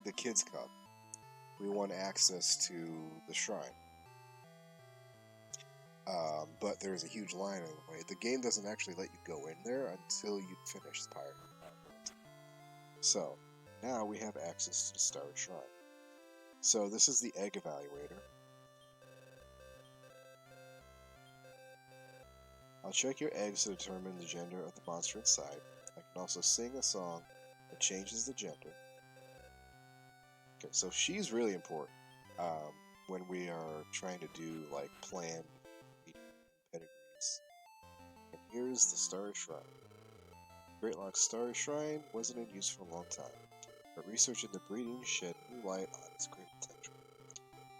the kids come, we want access to the shrine. But there's a huge line in the way. The game doesn't actually let you go in there until you finish the pirate island. So, now we have access to the Starry Shrine. So this is the egg evaluator. I'll check your eggs to determine the gender of the monster inside. I can also sing a song that changes the gender. Okay, so she's really important when we are trying to do like planned pedigrees. And here's the Starry Shrine. Great Lock's Starry Shrine wasn't in use for a long time, but research into breeding shed new light on its great potential.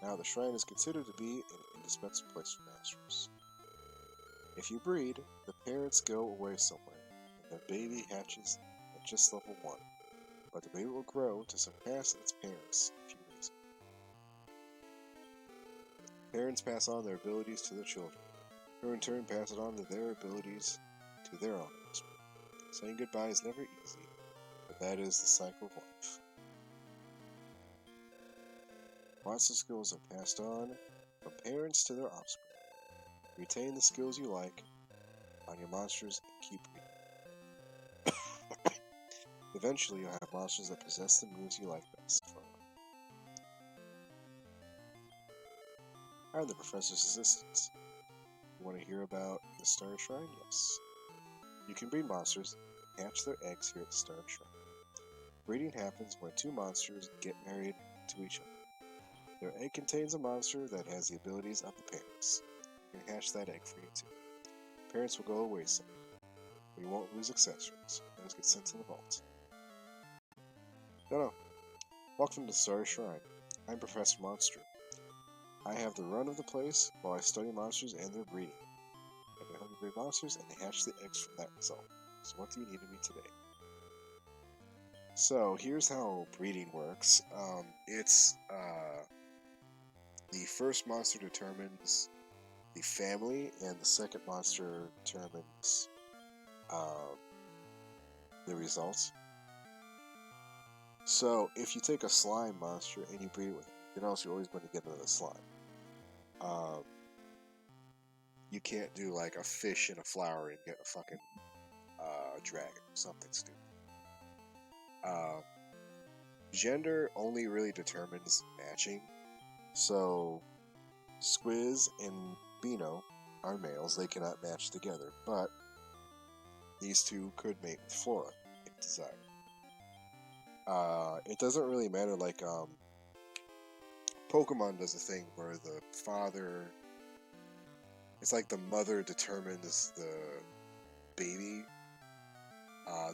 Now the shrine is considered to be an indispensable place for masters. If you breed, the parents go away somewhere, and their baby hatches at just level 1, but the baby will grow to surpass its parents if you raise it. Parents pass on their abilities to their children, who in turn pass it on to their abilities to their own offspring. Saying goodbye is never easy, but that is the cycle of life. Monster skills are passed on from parents to their offspring. Retain the skills you like on your monsters and keep breeding. Eventually, you'll have monsters that possess the moves you like best. I'm the Professor's assistant. You want to hear about the Starry Shrine? Yes. You can breed monsters and hatch their eggs here at the Starry Shrine. Breeding happens when two monsters get married to each other. Their egg contains a monster that has the abilities of the parents. You can hatch that egg for you too. Parents will go away soon, but you won't lose accessories. Those get sent to the vault. No. Welcome to the Starry Shrine. I'm Professor Monster. I have the run of the place while I study monsters and their breeding. I can help you breed monsters and hatch the eggs from that result. So what do you need of me today? So here's how breeding works. The first monster determines the family, and the second monster determines the results. So if you take a slime monster and you breed it with it, you know you're always going to get another slime. You can't do like a fish in a flower and get a fucking dragon or something stupid. Gender only really determines matching. So Squiz and Beano are males, they cannot match together, but these two could mate with Flora if desired. It doesn't really matter, like Pokemon does a thing where the father, it's like the mother determines the baby.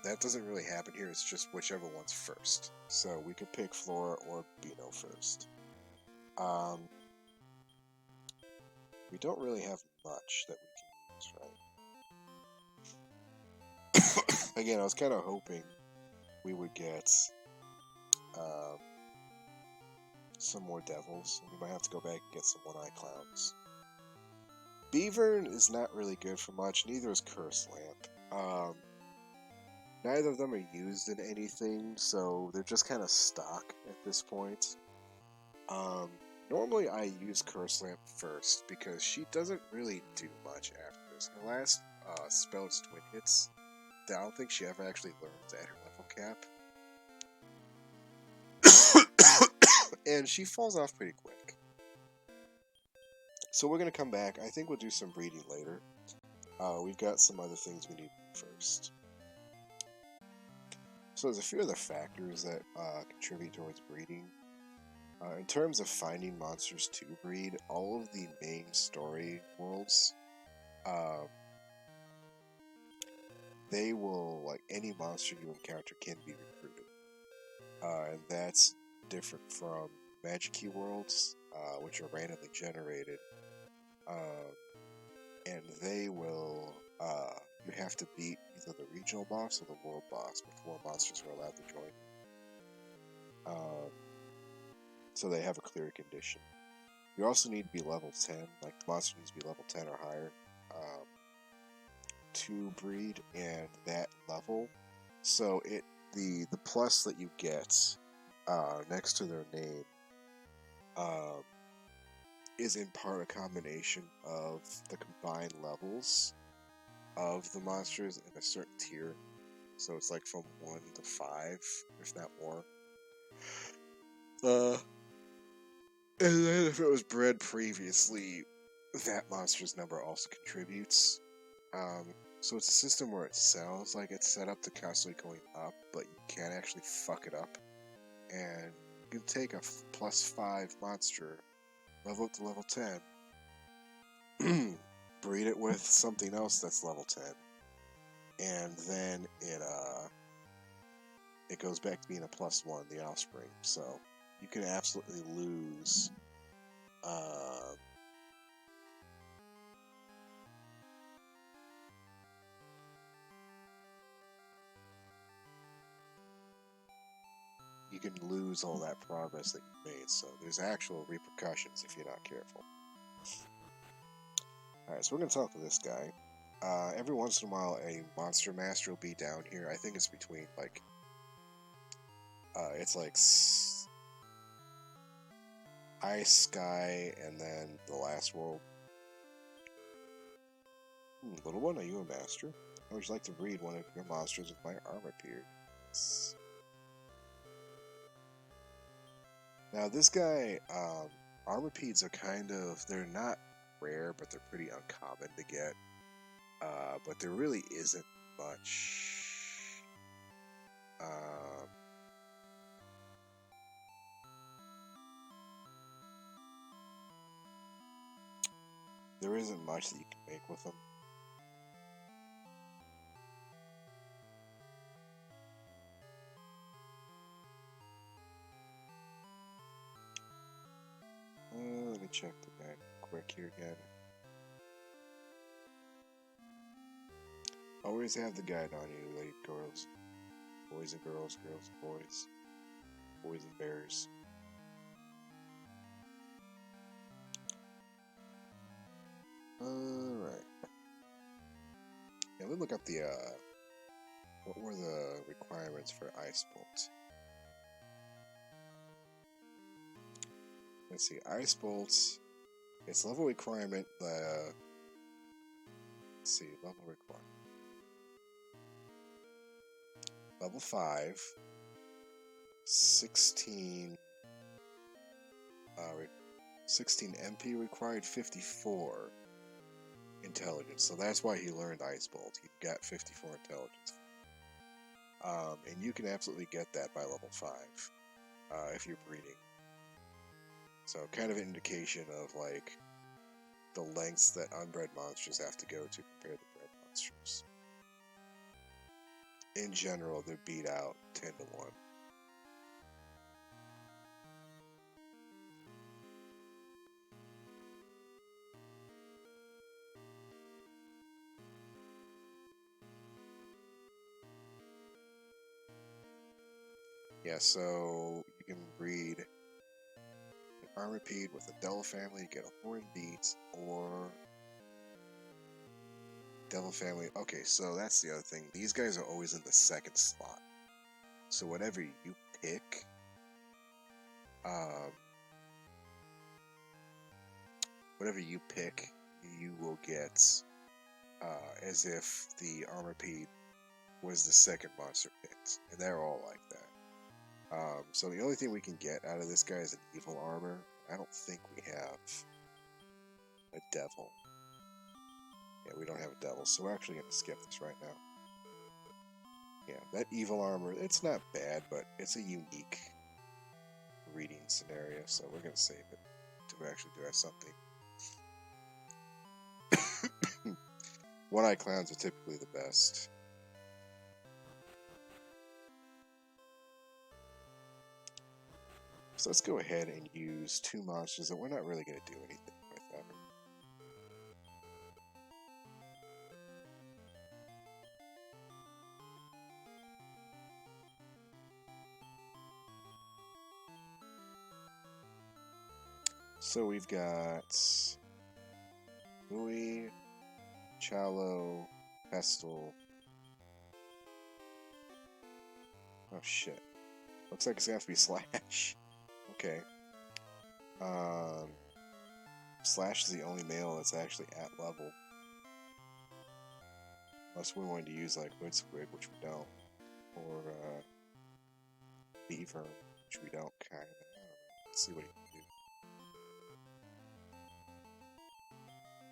That doesn't really happen here, it's just whichever one's first. So we could pick Flora or Beano first. We don't really have much that we can use, right? Again, I was kind of hoping we would get some more devils. We might have to go back and get some one-eye clowns. Beavern is not really good for much, neither is Curse Lamp. Neither of them are used in anything, so they're just kind of stock at this point. Normally I use Curse Lamp first, because she doesn't really do much after this. Her last spell is Twin Hits. I don't think she ever actually learns at her level cap. And she falls off pretty quick. So we're going to come back. I think we'll do some breeding later. We've got some other things we need first. So there's a few other factors that contribute towards breeding. In terms of finding monsters to breed, all of the main story worlds, they will, like, any monster you encounter can be recruited. And that's different from Magic Key worlds, which are randomly generated. And they will, you have to beat either the regional boss or the world boss before monsters are allowed to join. So they have a clear condition. You also need to be level 10, like the monster needs to be level 10 or higher to breed, and that level. So the plus that you get next to their name um, is in part a combination of the combined levels of the monsters in a certain tier. So it's like from 1 to 5, if not more. And then if it was bred previously, that monster's number also contributes. So it's a system where it sounds like it's set up to constantly going up, but you can't actually fuck it up. And you can take a +5 monster, level up to level 10, breed it with something else that's level 10, and then it goes back to being a +1, the offspring. So you can absolutely lose you can lose all that progress that you made. So there's actual repercussions if you're not careful. Alright, so we're going to talk to this guy. Every once in a while, a monster master will be down here. I think it's between, like, it's like Ice, Sky, and then the last world. Little one, are you a master? How would you like to breed one of your monsters with my armor beard? Now, this guy, armorpedes are kind of, they're not rare, but they're pretty uncommon to get. But there really isn't much. There isn't much that you can make with them. Let me check the guide quick here again. Always have the guide on you, lady girls. Boys and girls, girls and boys. Boys and bears. Alright. Yeah, let me look up the, what were the requirements for Ice Bolt? Let's see, Ice Bolt, its level requirement, let's see, level requirement. Level 5, 16 MP required, 54 intelligence. So that's why he learned Ice Bolt. He got 54 intelligence. And you can absolutely get that by level 5 if you're breeding. So kind of an indication of like the lengths that unbred monsters have to go to compared to bred monsters. In general, they're beat out 10 to 1. Yeah, so you can breed an Armorpede with a Devil family, get a Horned Beast, or Devil family. Okay, so that's the other thing. These guys are always in the second slot. So whatever you pick, you will get as if the Armorpede was the second monster picked, and they're all like that. So the only thing we can get out of this guy is an evil armor. I don't think we have a devil. Yeah, we don't have a devil, so we're actually going to skip this right now. Yeah, that evil armor, it's not bad, but it's a unique reading scenario, so we're going to save it to actually do something. One-Eye Clowns are typically the best. So let's go ahead and use 2 monsters that we're not really going to do anything with ever. So we've got Louis, Chalo, Pestle. Oh shit. Looks like it's gonna have to be Slash. Okay. Slash is the only male that's actually at level. Unless we wanted to use like Hood Squid, which we don't. Or Beaver, which we don't kinda. I don't know. Let's see what he can do.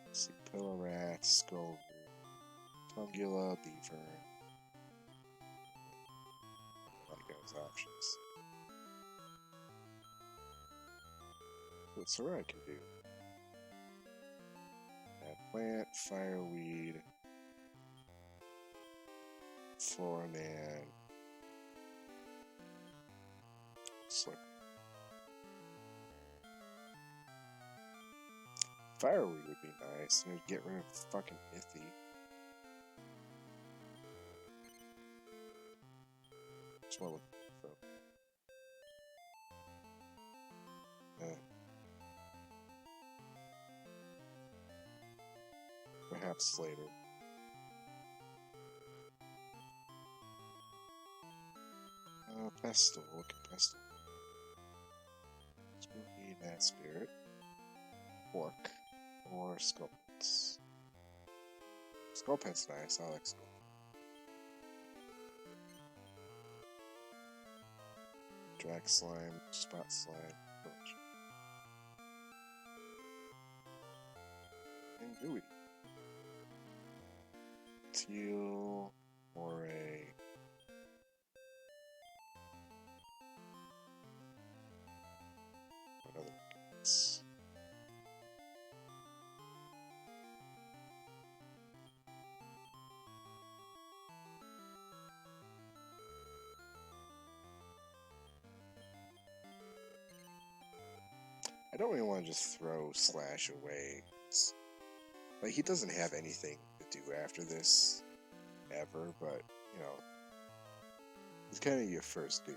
Let's see, Pillow Rat, Skull, Tungula, Beaver. I like those options. What Sarai can do. Plant, Fireweed, Floraman, Slurp. Fireweed would be nice. And get rid of fucking Ithy. Just want to look for. Perhaps later. Pestle. Look at Pestle. Spooky Mad Spirit. Orc. Or Sculpins. Sculpin's nice. I like Sculpin. Drag Slime. Spot Slime. And Gooey. Teal, Moray, what other guys? I don't really want to just throw Slash away. Like, he doesn't have anything to do after this, ever, but, you know, he's kind of your first dude.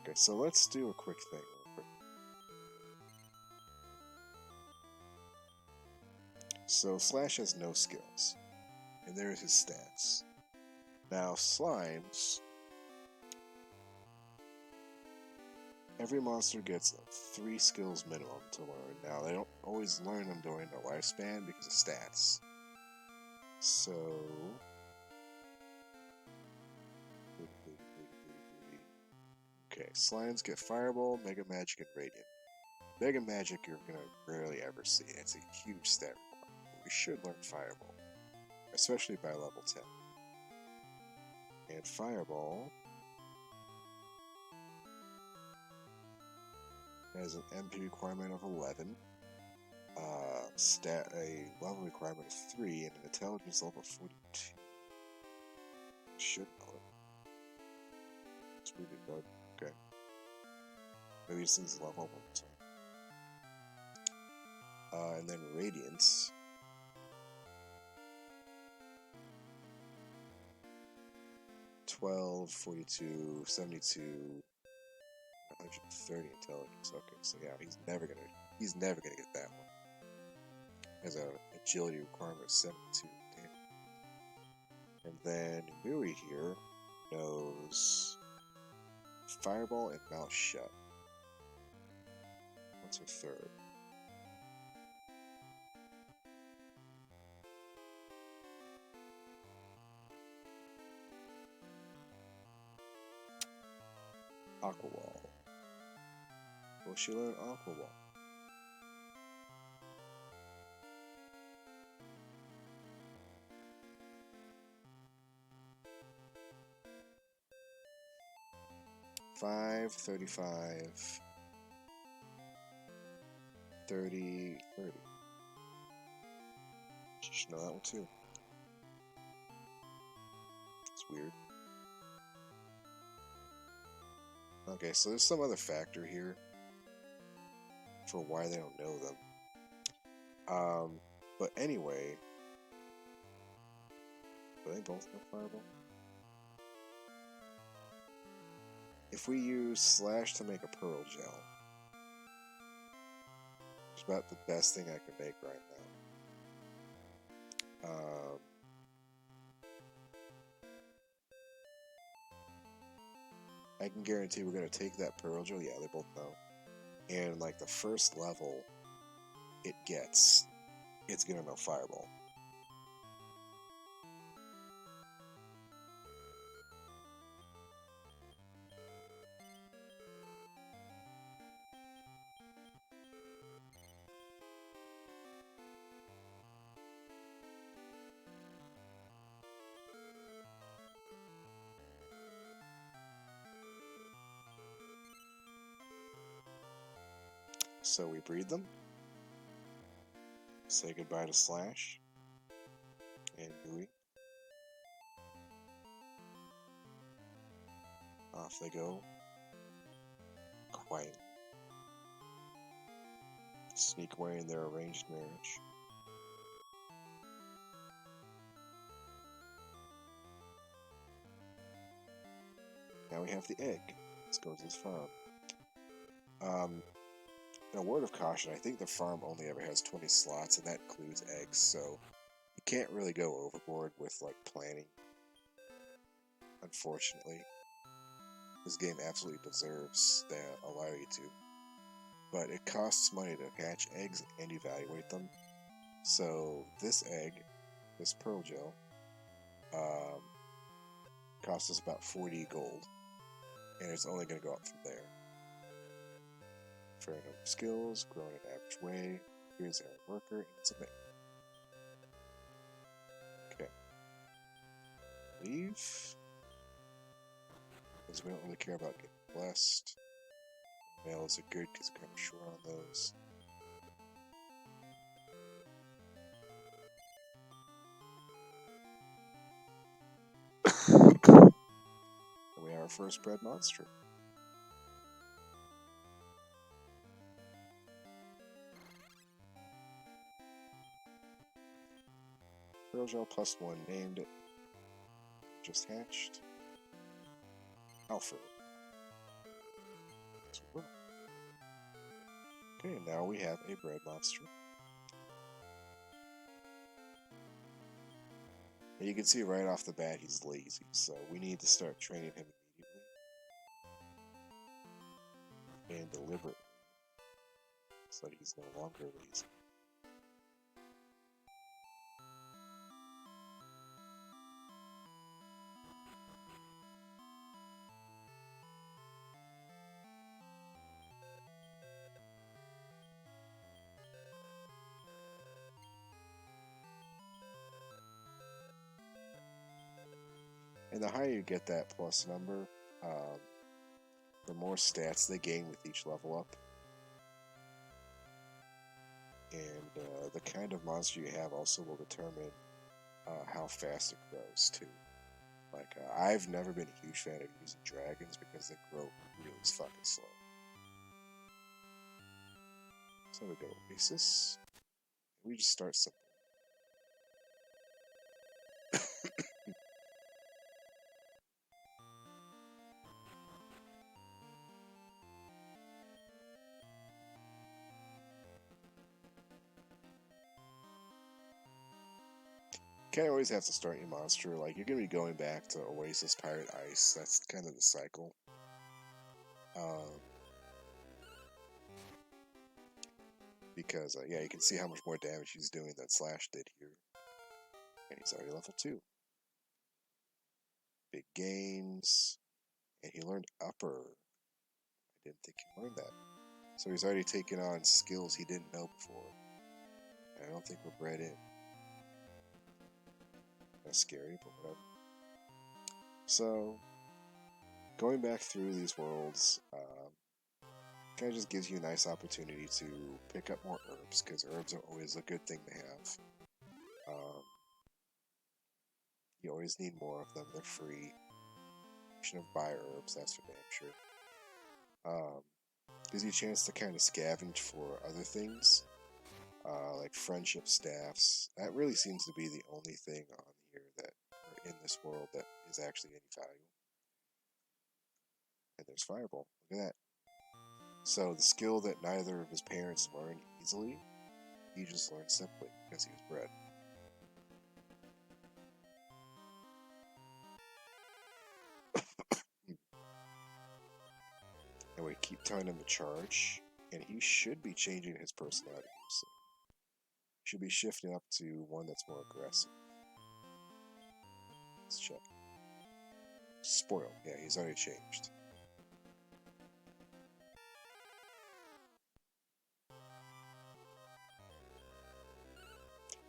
Okay, so let's do a quick thing real quick. So Slash has no skills, and there's his stats. Now Slimes, every monster gets 3 skills minimum to learn. Now they don't always learn them during their lifespan because of stats. So okay, Slimes get Fireball, Mega Magic, and Radiant. Mega Magic you're gonna rarely ever see. It's a huge stat requirement. We should learn Fireball, especially by level 10. And Fireball has an MP requirement of 11, a level requirement of 3, and an intelligence level of 42. Should know it. It's pretty good. Okay. Maybe this thing's level 1. And then Radiance. $12, 42, 72, 130 intelligence. Okay, so yeah, he's never gonna get that one. Has a agility requirement of 72. Damn. And then Mui here knows Fireball and Mouth Shut. What's her third? Aqua Wall. Will she learn Aqua Wall? $5, 35, 30, 30. She should know that one too. It's weird. Okay, so there's some other factor here for why they don't know them. But anyway, Do they both have Fireball? If we use Slash to make a Pearl Gel, it's about the best thing I can make right now. I can guarantee we're going to take that Pearl Gel. Yeah, they both know. And like the first level it gets, it's going to know Fireball. So we breed them, say goodbye to Slash and Gooey. Off they go. Quiet. Sneak away in their arranged marriage. Now we have the egg. Let's go to this farm. In a word of caution, I think the farm only ever has 20 slots, and that includes eggs, so you can't really go overboard with, like, planning. Unfortunately. This game absolutely deserves to allow you to. But it costs money to hatch eggs and evaluate them. So this egg, this Pearl Gel, costs us about 40 gold. And it's only going to go up from there. Fair enough skills, grown in an average way, here's our worker, and submit. Okay. Leave. Because we don't really care about getting blessed. Males are good because we're kind of short on those. And we have our first bred monster. Pearl Gel +1 named it. Just hatched. Alpha. Okay, now we have a bred monster. And you can see right off the bat he's lazy, so we need to start training him immediately. And deliberately. So that he's no longer lazy. And the higher you get that plus number, the more stats they gain with each level up. And the kind of monster you have also will determine how fast it grows, too. Like, I've never been a huge fan of using dragons because they grow really fucking slow. So we go Oasis. We just start simple. Can't always have to start your monster. Like, you're gonna be going back to Oasis, Pirate, Ice. That's kind of the cycle. Because, yeah, you can see how much more damage he's doing than Slash did here. And he's already level 2. Big gains. And he learned Upper. I didn't think he learned that. So he's already taken on skills he didn't know before. And I don't think we're bred in. That's scary, but whatever. So, going back through these worlds, kind of just gives you a nice opportunity to pick up more herbs, because herbs are always a good thing to have. You always need more of them, they're free. You shouldn't buy herbs, that's for damn sure. Gives you a chance to kind of scavenge for other things, like friendship staffs. That really seems to be the only thing on here that are this world that is actually any value. And there's Fireball. Look at that. So the skill that neither of his parents learned easily, he just learned simply because he was bred. And we keep telling him to charge, and he should be changing his personality soon. Should be shifting up to one that's more aggressive. Let's check. Spoiled. Yeah, he's already changed.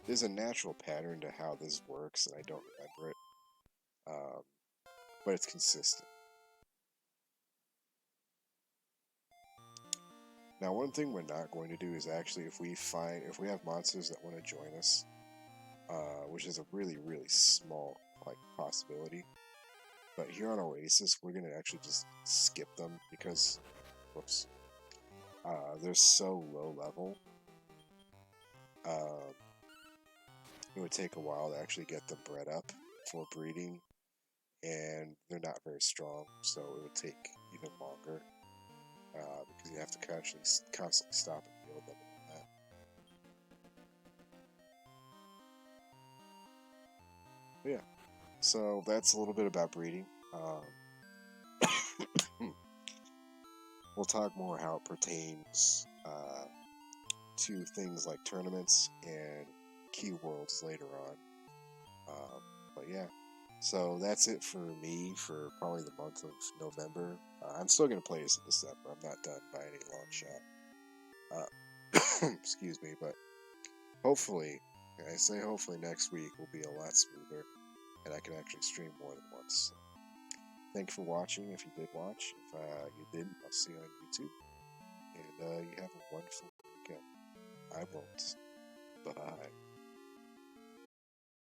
There's a natural pattern to how this works, and I don't remember it. But it's consistent. Now, one thing we're not going to do is actually, if we have monsters that want to join us, which is a really, really small possibility. But here on Oasis, we're gonna actually just skip them because, whoops, they're so low level. It would take a while to actually get them bred up for breeding, and they're not very strong, so it would take even longer because you have to constantly stop and heal them and all that. But yeah, so that's a little bit about breeding. We'll talk more how it pertains to things like tournaments and key worlds later on. But yeah, so that's it for me for probably the month of November. I'm still going to play this in December. I'm not done by any long shot. Excuse me, but hopefully, and I say hopefully next week will be a lot smoother and I can actually stream more than once. So, thank you for watching if you did watch. If you didn't, I'll see you on YouTube. And you have a wonderful weekend. I won't. Bye.